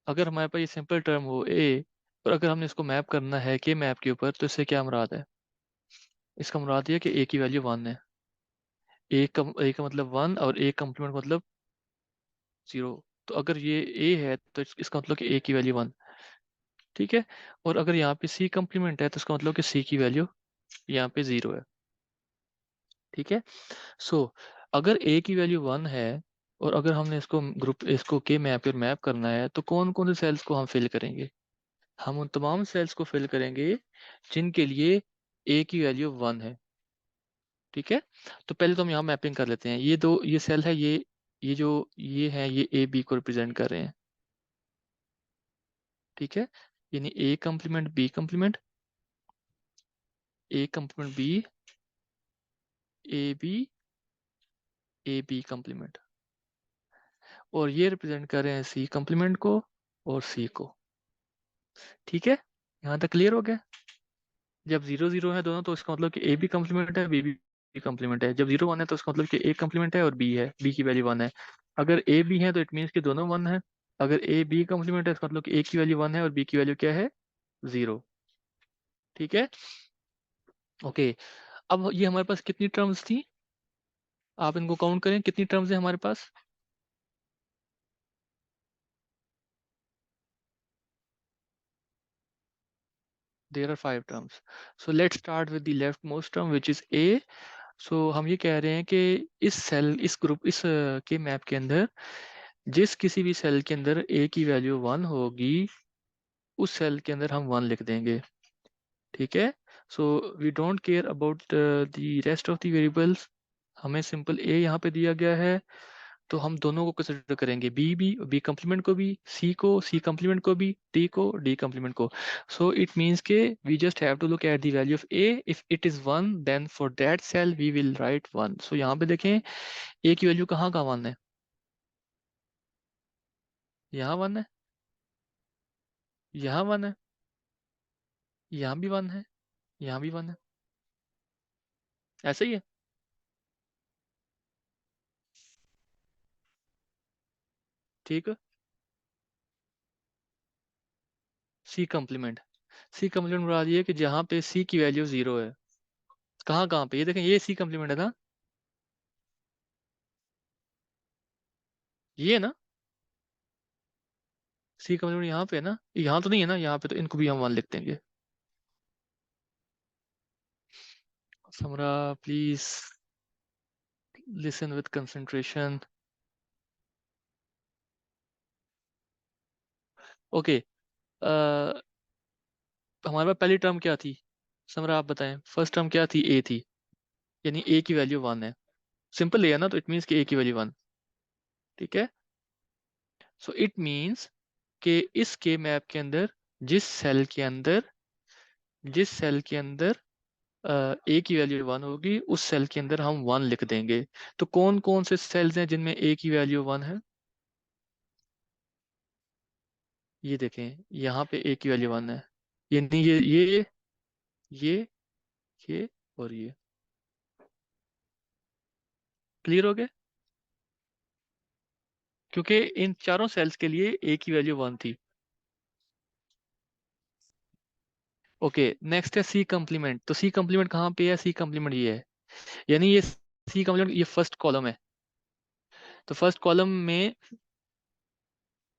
अगर हमारे पास ये सिंपल टर्म हो ए, और अगर हमने इसको मैप करना है के मैप के ऊपर, तो इससे क्या मुराद है? इसका मुराद ये है कि ए की वैल्यू 1 है। ए का मतलब 1 और ए कम्प्लीमेंट मतलब 0। तो अगर ये ए है तो इसका मतलब कि ए की वैल्यू 1। ठीक है। और अगर यहाँ पे सी कम्प्लीमेंट है तो इसका मतलब कि सी की वैल्यू यहाँ पे 0 है। ठीक है। सो अगर ए की वैल्यू 1 है, और अगर हमने इसको के मैप पर मैप करना है, तो कौन कौन से सेल्स को हम फिल करेंगे? हम उन तमाम सेल्स को फिल करेंगे जिनके लिए ए की वैल्यू 1 है। ठीक है। तो पहले तो हम यहाँ मैपिंग कर लेते हैं। ये सेल है, ये जो ये है, ये ए बी को रिप्रेजेंट कर रहे हैं। ठीक है। यानी A complement B complement, A complement B, A B, A B complement. और ये रिप्रेजेंट कर रहे हैं सी कम्प्लीमेंट को और सी को। ठीक है। यहाँ तक क्लियर हो गया? जब 0 0 है दोनों, तो इसका मतलब कि ए बी कम्प्लीमेंट है, बी बी कम्प्लीमेंट है। जब 0 1 है तो इसका मतलब कि ए कम्प्लीमेंट है और बी है, बी की वैल्यू 1 है। अगर ए बी है तो इट मीन्स कि दोनों 1 है। अगर ए बी कम्प्लीमेंट है, इसका मतलब कि ए की वैल्यू 1 है और बी की वैल्यू क्या है? 0। ठीक है। ओके। अब ये हमारे पास कितनी टर्म्स थी? आप इनको काउंट करें, कितनी टर्म्स है हमारे पास? There are 5 terms. So let's start with the left most term which is A. So हम ये कह रहे हैं कि इस के मैप के अंदर जिस किसी भी सेल के अंदर ए की वैल्यू 1 होगी, उस सेल के अंदर हम 1 लिख देंगे। ठीक है। So we don't care about the rest of the variables. हमें सिंपल ए यहाँ पे दिया गया है, तो हम दोनों को कंसिडर करेंगे, बी कम्प्लीमेंट को भी, सी कम्प्लीमेंट को भी, डी कम्प्लीमेंट को। सो इट मीन्स के we just have to look at the value of A. If it is 1 then for that cell we will write 1। So यहाँ पे देखें, ए की वैल्यू कहाँ कहाँ 1 है? यहाँ 1 है, यहाँ 1 है, यहाँ भी 1 है, यहाँ भी 1 है। ऐसा ही है। ठीक है। सी कम्प्लीमेंट, सी कम्प्लीमेंट मुराद ये है कि जहाँ पे सी की वैल्यू 0 है। कहाँ कहाँ पे? ये देखें, ये सी कम्प्लीमेंट है ना, ये है ना। सी कम्प्लीमेंट यहाँ पे है ना, यहाँ तो नहीं है ना, यहाँ पे तो इनको भी हम 1 लिख देंगे। Samra please listen with concentration. Okay. हमारे पास पहली टर्म क्या थी? समरा आप बताएं, फर्स्ट टर्म क्या थी? ए थी। यानी ए की वैल्यू 1 है। सिंपल ए है ना, तो इट मीन्स कि ए की वैल्यू 1। ठीक है। सो इट मीन्स कि इस के मैप के अंदर जिस सेल के अंदर जिस सेल के अंदर ए की वैल्यू 1 होगी, उस सेल के अंदर हम 1 लिख देंगे। तो कौन कौन से सेल्स हैं जिनमें ए की वैल्यू 1 है? ये देखें, यहाँ पे ए की वैल्यू 1 है। यानी ये ये और ये। क्लियर हो गया? क्योंकि इन चारों सेल्स के लिए ए की वैल्यू 1 थी। ओके। नेक्स्ट है सी कम्प्लीमेंट। तो सी कम्प्लीमेंट कहाँ पे है? सी कम्प्लीमेंट ये है। यानी ये सी कम्प्लीमेंट ये फर्स्ट कॉलम है। तो फर्स्ट कॉलम में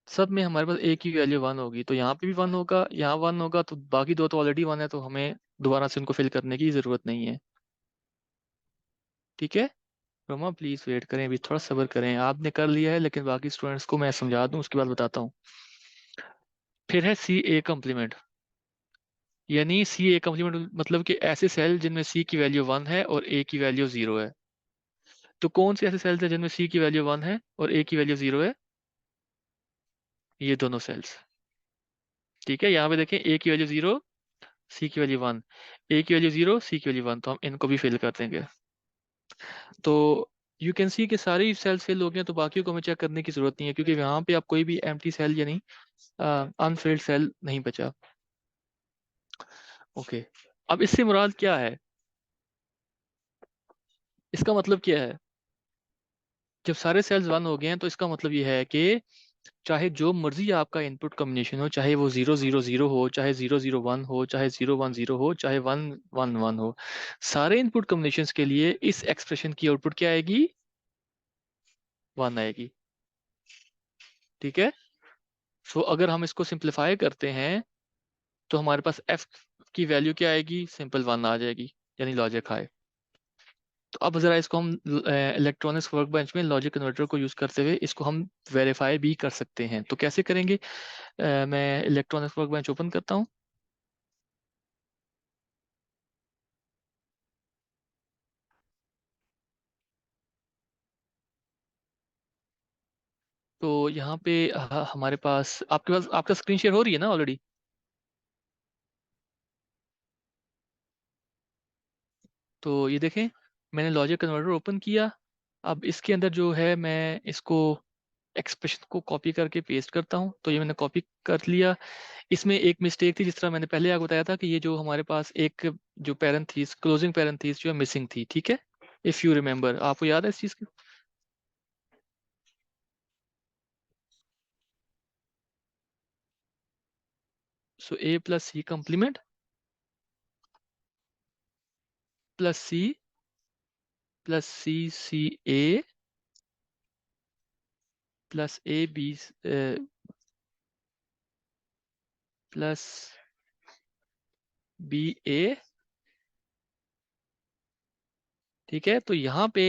सब में हमारे पास ए की वैल्यू 1 होगी, तो यहाँ पे भी 1 होगा, यहाँ 1 होगा, तो बाकी दो तो ऑलरेडी 1 है, तो हमें दोबारा से उनको फिल करने की जरूरत नहीं है। ठीक है। रोमा प्लीज वेट करें, अभी थोड़ा सब्र करें। आपने कर लिया है, लेकिन बाकी स्टूडेंट्स को मैं समझा दूं, उसके बाद बताता हूँ। फिर है सी ए कम्प्लीमेंट। यानी सी ए कम्प्लीमेंट मतलब कि ऐसे सेल जिनमें सी की वैल्यू 1 है और ए की वैल्यू 0 है। तो कौन से ऐसे सेल्स हैं जिनमें सी की वैल्यू 1 है और ए की वैल्यू 0 है? ये दोनों सेल्स। ठीक है। यहाँ पे देखें, ए की वैल्यू 0, सी की वैल्यू 1। ए की वैल्यू 0, सी की वैल्यू 1, तो हम इनको भी फिल कर देंगे। तो यू कैन सी कि सारे सेल्स फिल हो गए हैं, तो बाकियों को हमें चेक करने की जरूरत नहीं है, क्योंकि यहाँ पे आप कोई भी एम्प्टी सेल यानी अनफिल्ड सेल नहीं बचा। ओके। अब इससे मुराद क्या है? इसका मतलब क्या है? जब सारे सेल्स 1 हो गए हैं, तो इसका मतलब ये है कि चाहे जो मर्जी आपका इनपुट कॉम्बिनेशन हो, चाहे वो 0 0 0 हो, चाहे 0 0 1 हो, चाहे 0 1 0 हो, चाहे 1 1 1 हो, सारे इनपुट कॉम्बिनेशंस के लिए इस एक्सप्रेशन की आउटपुट क्या आएगी? 1 आएगी। ठीक है। सो अगर हम इसको सिंप्लीफाई करते हैं तो हमारे पास एफ की वैल्यू क्या आएगी? सिंपल 1 आ जाएगी, यानी लॉजिक हाई। तो अब जरा इसको हम इलेक्ट्रॉनिक्स वर्क बेंच में लॉजिक कन्वर्टर को यूज करते हुए इसको हम वेरीफाई भी कर सकते हैं। तो कैसे करेंगे? मैं इलेक्ट्रॉनिक्स वर्क बेंच ओपन करता हूँ। तो यहाँ पे हमारे पास आपका स्क्रीन शेयर हो रही है ना ऑलरेडी? तो ये देखें, मैंने लॉजिक कन्वर्टर ओपन किया। अब इसके अंदर जो है, मैं इसको एक्सप्रेशन को कॉपी करके पेस्ट करता हूँ। तो ये मैंने कॉपी कर लिया। इसमें एक मिस्टेक थी, जिस तरह मैंने पहले आपको बताया था कि ये जो हमारे पास एक जो पैरेंथीस, क्लोजिंग पैरेंथीस जो है मिसिंग थी। ठीक है, इफ यू रिमेम्बर, आपको याद है इस चीज़ की? So A plus C complement plus C C A plus A B plus B A. ठीक है, तो यहाँ पे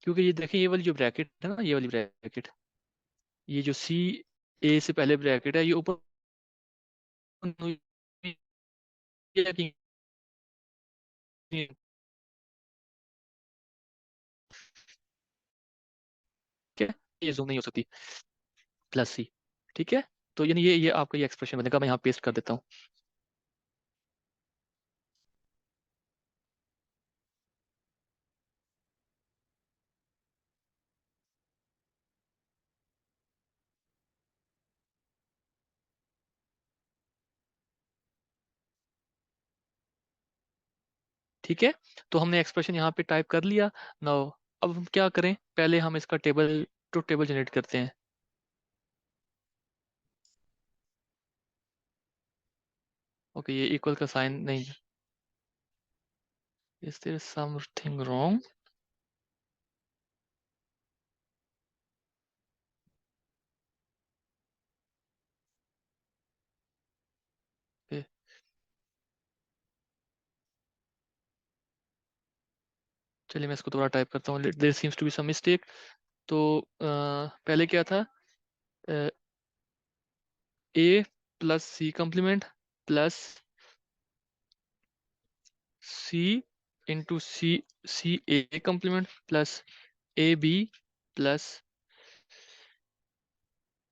क्योंकि ये देखें, ये वाली जो ब्रैकेट है ना, ये वाली ब्रैकेट, ये जो सी ए से पहले ब्रैकेट है, ये ओपन हुई है कि नहीं? ठीक है, ये जूम नहीं हो सकती। Plus C. ठीक है, तो यानी ये आपका ये एक्सप्रेशन बनेगा। मैं यहाँ पेस्ट कर देता हूँ। ठीक है, तो हमने एक्सप्रेशन यहाँ पे टाइप कर लिया। नाउ अब हम क्या करें? पहले हम इसका टेबल, ट्रुथ टेबल जनरेट करते हैं। ओके, ये इक्वल का साइन नहीं, इज देयर समथिंग रॉन्ग? चलिए मैं इसको दोबारा टाइप करता हूँ। There seems to be some mistake. तो पहले क्या था? A plus C complement plus C into C C A complement plus A B plus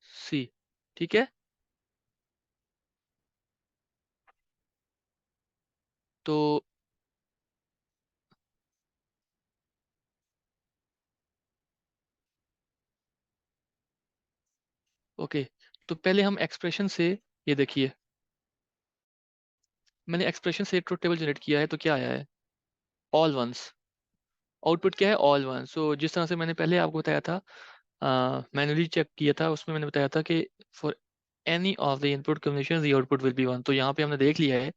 C. ठीक है, तो ओके, तो पहले हम एक्सप्रेशन से, ये देखिए, मैंने एक्सप्रेशन से ट्रुथ टेबल जनरेट किया है। तो क्या आया है? All once. आउटपुट क्या है? All one. सो जिस तरह से मैंने पहले आपको बताया था, मैनुअली चेक किया था, उसमें मैंने बताया था कि for any of the input combination the output will be 1। तो यहाँ पे हमने देख लिया है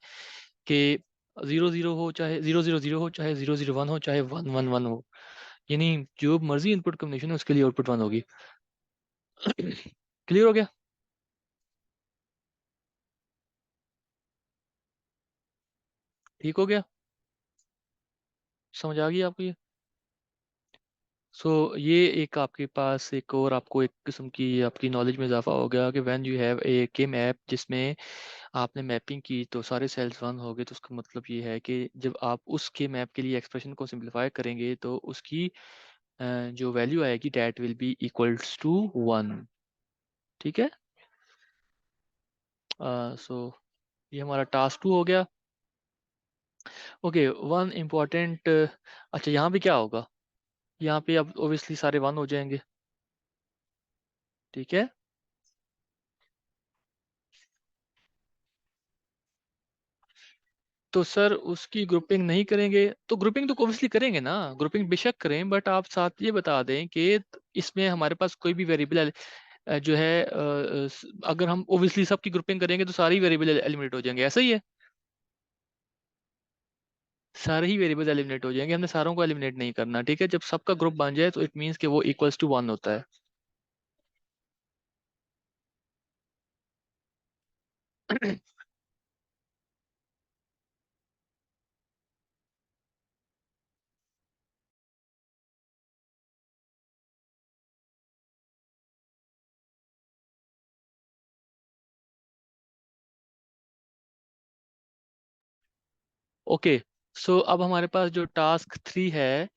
कि 0 0 हो, चाहे 0 0 0 हो, चाहे 0 0 1 हो, चाहे 1 1 1 हो, यानी जो मर्जी इनपुट कॉम्बिनेशन है उसके लिए आउटपुट 1 होगी। क्लियर हो गया? ठीक हो गया? समझ आ गई आपको ये? सो ये एक आपके पास एक और आपको एक किस्म की आपकी नॉलेज में इजाफा हो गया कि व्हेन यू हैव ए के मैप जिसमें आपने मैपिंग की तो सारे सेल्स 1 हो गए। तो उसका मतलब ये है कि जब आप उस के मैप के लिए एक्सप्रेशन को सिंप्लीफाई करेंगे तो उसकी जो वैल्यू आएगी that will be equals to 1। ठीक है। सो ये हमारा टास्क 2 हो गया। ओके, वन इम्पॉर्टेंट, अच्छा यहाँ पे क्या होगा? यहाँ पे अब ओबियसली सारे 1 हो जाएंगे। ठीक है, तो सर उसकी ग्रुपिंग नहीं करेंगे? तो ग्रुपिंग तो ओबियसली करेंगे ना, ग्रुपिंग बेशक करें, बट आप साथ ये बता दें कि इसमें हमारे पास कोई भी वेरिएबल है। जो है अगर हम ओब्वियसली सबकी ग्रुपिंग करेंगे तो सारे ही वेरिएबल एलिमिनेट हो जाएंगे, ऐसा ही है। सारे ही वेरिएबल्स एलिमिनेट हो जाएंगे, हमने सारों को एलिमिनेट नहीं करना, ठीक है। जब सबका ग्रुप बन जाए तो इट मीन्स कि वो इक्वल्स टू 1 होता है। ओके, सो अब हमारे पास जो टास्क 3 है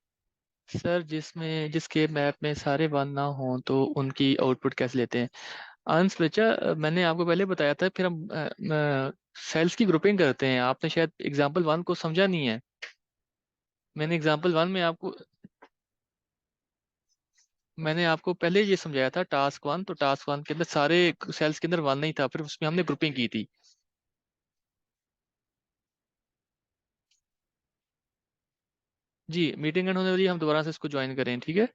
सर, जिसके मैप में सारे वन ना हो तो उनकी आउटपुट कैसे लेते हैं। अंश बच्चा, मैंने आपको पहले बताया था, फिर हम सेल्स की ग्रुपिंग करते हैं। आपने शायद एग्जाम्पल 1 को समझा नहीं है। मैंने एग्जाम्पल 1 में आपको मैंने आपको पहले ये समझाया था, टास्क 1, तो टास्क 1 के अंदर सारे सेल्स के अंदर वन नहीं था, फिर उसमें हमने ग्रुपिंग की थी। जी, मीटिंग एंड होने वाली है, हम दोबारा से इसको ज्वाइन करें, ठीक है।